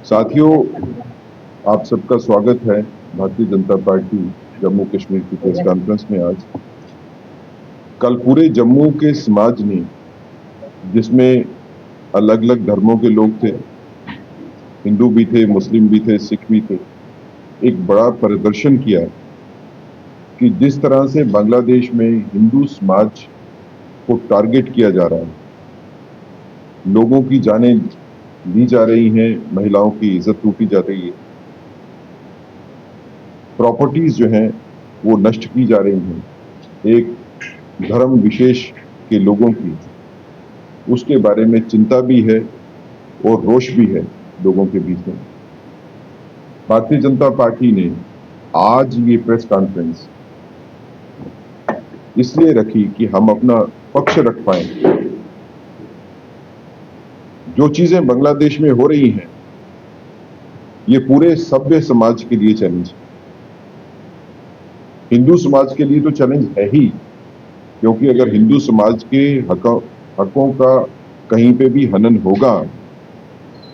साथियों, आप सबका स्वागत है भारतीय जनता पार्टी जम्मू कश्मीर की प्रेस कॉन्फ्रेंस में। आज कल पूरे जम्मू के समाज ने, जिसमें अलग अलग धर्मों के लोग थे, हिंदू भी थे, मुस्लिम भी थे, सिख भी थे, एक बड़ा प्रदर्शन किया कि जिस तरह से बांग्लादेश में हिंदू समाज को टारगेट किया जा रहा है, लोगों की जानें ली जा रही हैं, महिलाओं की इज्जत लूटी जा रही है, प्रॉपर्टीज जो हैं वो नष्ट की जा रही हैं, एक धर्म विशेष के लोगों की, उसके बारे में चिंता भी है और रोष भी है लोगों के बीच में। भारतीय जनता पार्टी ने आज ये प्रेस कॉन्फ्रेंस इसलिए रखी कि हम अपना पक्ष रख पाए। जो चीजें बांग्लादेश में हो रही हैं, ये पूरे सभ्य समाज के लिए चैलेंज है। हिंदू समाज के लिए तो चैलेंज है ही, क्योंकि अगर हिंदू समाज के हकों का कहीं पे भी हनन होगा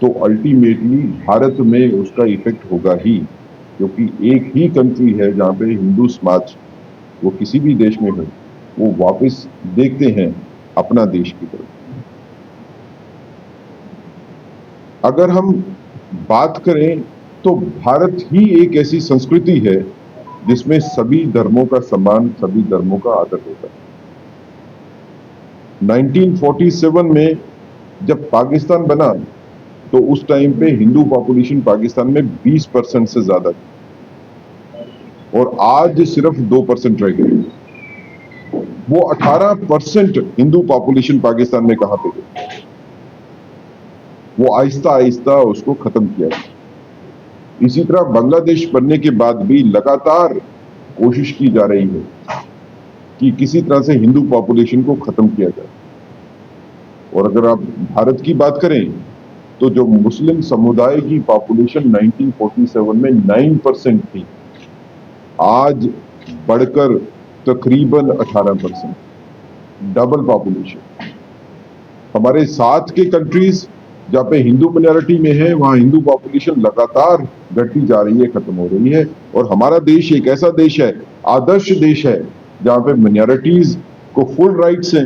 तो अल्टीमेटली भारत में उसका इफेक्ट होगा ही, क्योंकि एक ही कंट्री है जहां पे हिंदू समाज, वो किसी भी देश में हो, वो वापस देखते हैं अपना देश की तरफ। अगर हम बात करें तो भारत ही एक ऐसी संस्कृति है जिसमें सभी धर्मों का सम्मान, सभी धर्मों का आदर होता है। 1947 में जब पाकिस्तान बना तो उस टाइम पे हिंदू पॉपुलेशन पाकिस्तान में 20% से ज्यादा थी और आज सिर्फ 2% रह गई। वो 18% हिंदू पॉपुलेशन पाकिस्तान में कहां पे गई? वो आहिस्ता आहिस्ता उसको खत्म किया। इसी तरह बांग्लादेश बनने के बाद भी लगातार कोशिश की जा रही है कि किसी तरह से हिंदू पॉपुलेशन को खत्म किया जाए। और अगर आप भारत की बात करें तो जो मुस्लिम समुदाय की पॉपुलेशन 1947 में 9% थी, आज बढ़कर तकरीबन 18%, डबल पॉपुलेशन। हमारे साथ के कंट्रीज जहां पे हिंदू माइनॉरिटी में है, वहां हिंदू पॉपुलेशन लगातार घटती जा रही है, खत्म हो रही है। और हमारा देश एक ऐसा देश है, आदर्श देश है, जहां पे माइनॉरिटीज को फुल राइट्स हैं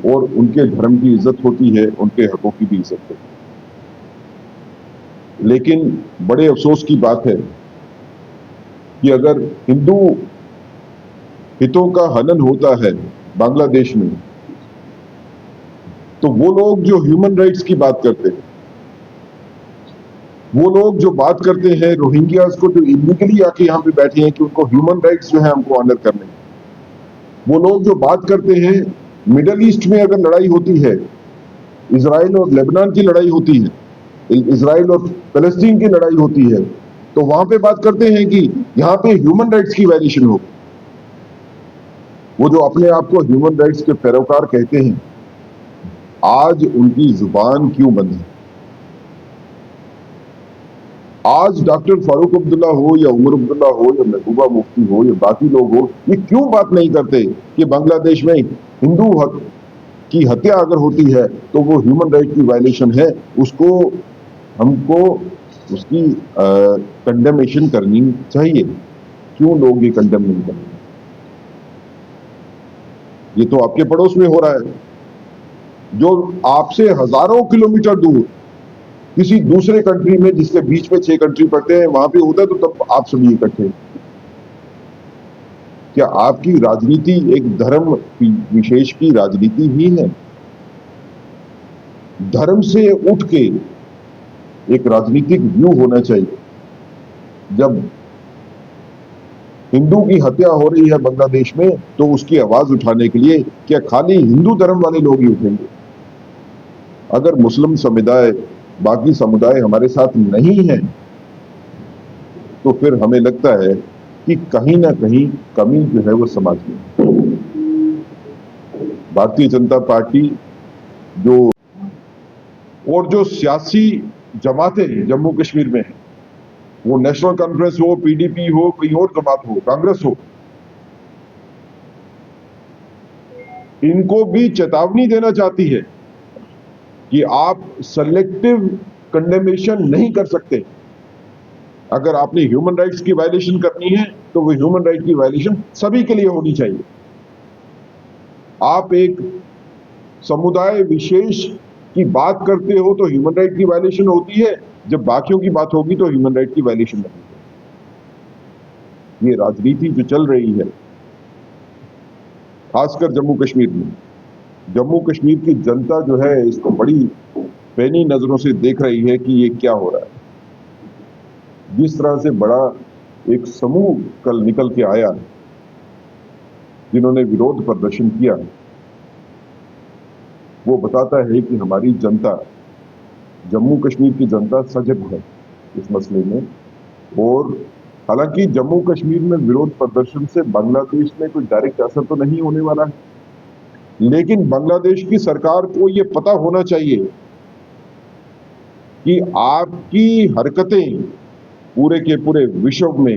और उनके धर्म की इज्जत होती है, उनके हकों की भी इज्जत होती है। लेकिन बड़े अफसोस की बात है कि अगर हिंदू हितों का हनन होता है बांग्लादेश में, तो वो लोग जो ह्यूमन राइट्स की बात करते हैं, वो लोग जो बात करते हैं रोहिंग्यास को जो इलीगली आके यहाँ पे बैठे हैं कि उनको ह्यूमन राइट्स जो है हमको ऑनर करने, वो लोग जो बात करते हैं मिडल ईस्ट में अगर लड़ाई होती है, इजराइल और लेबनान की लड़ाई होती है, इजराइल और फलस्तीन की लड़ाई होती है, तो वहां पे बात करते हैं कि यहाँ पे ह्यूमन राइट्स की वायलेशन हो। वो जो अपने आप को ह्यूमन राइट्स के पैरोकार कहते हैं, आज उनकी जुबान क्यों बंद है? आज डॉक्टर फारूक अब्दुल्ला हो या उमर अब्दुल्ला हो या महबूबा मुफ्ती हो या बाकी लोग हो, ये क्यों बात नहीं करते कि बांग्लादेश में हिंदू हक की हत्या अगर होती है तो वो ह्यूमन राइट की वायलेशन है, उसको हमको उसकी कंडेमेशन करनी चाहिए। क्यों लोग ये कंडेम नहीं करते? ये तो आपके पड़ोस में हो रहा है, जो आपसे हजारों किलोमीटर दूर किसी दूसरे कंट्री में, जिसके बीच में 6 कंट्री पड़ते हैं, वहां पे होता है, तो तब आप सभी इकट्ठे। क्या आपकी राजनीति एक धर्म विशेष की राजनीति ही है? धर्म से उठ के एक राजनीतिक व्यू होना चाहिए। जब हिंदू की हत्या हो रही है बांग्लादेश में, तो उसकी आवाज उठाने के लिए क्या खाली हिंदू धर्म वाले लोग ही उठेंगे? अगर मुस्लिम समुदाय, बाकी समुदाय हमारे साथ नहीं है, तो फिर हमें लगता है कि कहीं ना कहीं कमी जो है वो समाज में। भारतीय जनता पार्टी जो और जो सियासी जमातें जम्मू कश्मीर में है, वो नेशनल कॉन्फ्रेंस हो, पीडीपी हो, कोई और जमात हो, कांग्रेस हो, इनको भी चेतावनी देना चाहती है कि आप सेलेक्टिव कंडेमेशन नहीं कर सकते। अगर आपने ह्यूमन राइट्स की वायलेशन करनी है तो वो ह्यूमन राइट की वायलेशन सभी के लिए होनी चाहिए। आप एक समुदाय विशेष की बात करते हो तो ह्यूमन राइट की वायलेशन होती है, जब बाकियों की बात होगी तो ह्यूमन राइट की वायलेशन नहीं होगी। ये राजनीति जो चल रही है खासकर जम्मू कश्मीर में, जम्मू कश्मीर की जनता जो है इसको बड़ी पैनी नजरों से देख रही है कि ये क्या हो रहा है। जिस तरह से बड़ा एक समूह कल निकल के आया जिन्होंने विरोध प्रदर्शन किया, वो बताता है कि हमारी जनता, जम्मू कश्मीर की जनता सजग है इस मसले में। और हालांकि जम्मू कश्मीर में विरोध प्रदर्शन से बांग्लादेश में कोई डायरेक्ट असर तो नहीं होने वाला है, लेकिन बांग्लादेश की सरकार को ये पता होना चाहिए कि आपकी हरकतें पूरे के पूरे विश्व में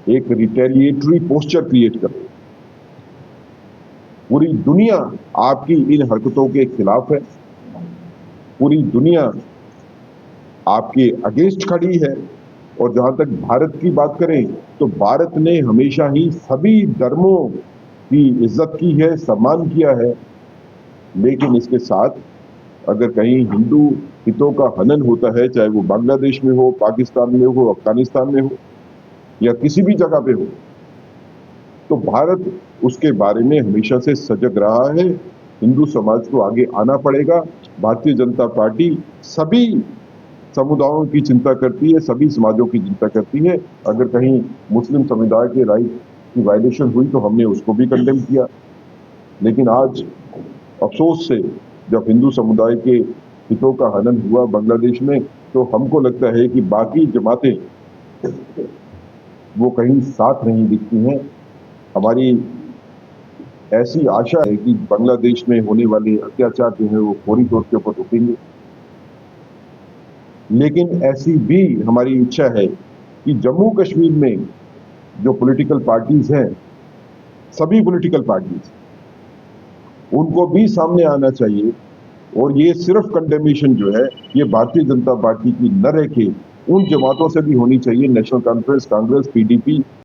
एक रिटेलिएटरी पोस्चर क्रिएट कर रही है। पूरी दुनिया आपकी इन हरकतों के खिलाफ है, पूरी दुनिया आपके अगेंस्ट खड़ी है। और जहां तक भारत की बात करें तो भारत ने हमेशा ही सभी धर्मों की इज्जत की है, सम्मान किया है, लेकिन इसके साथ अगर कहीं हिंदू हितों का हनन होता है, चाहे वो बांग्लादेश में हो, पाकिस्तान में हो, अफगानिस्तान में हो या किसी भी जगह पे हो, तो भारत उसके बारे में हमेशा से सजग रहा है। हिंदू समाज को आगे आना पड़ेगा। भारतीय जनता पार्टी सभी समुदायों की चिंता करती है, सभी समाजों की चिंता करती है। अगर कहीं मुस्लिम समुदाय के राइट की वायलेशन हुई तो हमने उसको भी कंडेम किया, लेकिन आज अफसोस से जब हिंदू समुदाय के हितों का हनन हुआ बांग्लादेश में, तो हमको लगता है कि बाकी जमातें वो कहीं साथ नहीं दिखती हैं। हमारी ऐसी आशा है कि बांग्लादेश में होने वाले अत्याचार जो है वो फौरी तौर के ऊपर रुकेंगे, लेकिन ऐसी भी हमारी इच्छा है कि जम्मू कश्मीर में जो पॉलिटिकल पार्टीज हैं, सभी पॉलिटिकल पार्टीज, उनको भी सामने आना चाहिए। और ये सिर्फ कंडेमेशन जो है ये भारतीय जनता पार्टी की न रह के उन जमातों से भी होनी चाहिए, नेशनल कॉन्फ्रेंस, कांग्रेस, पीडीपी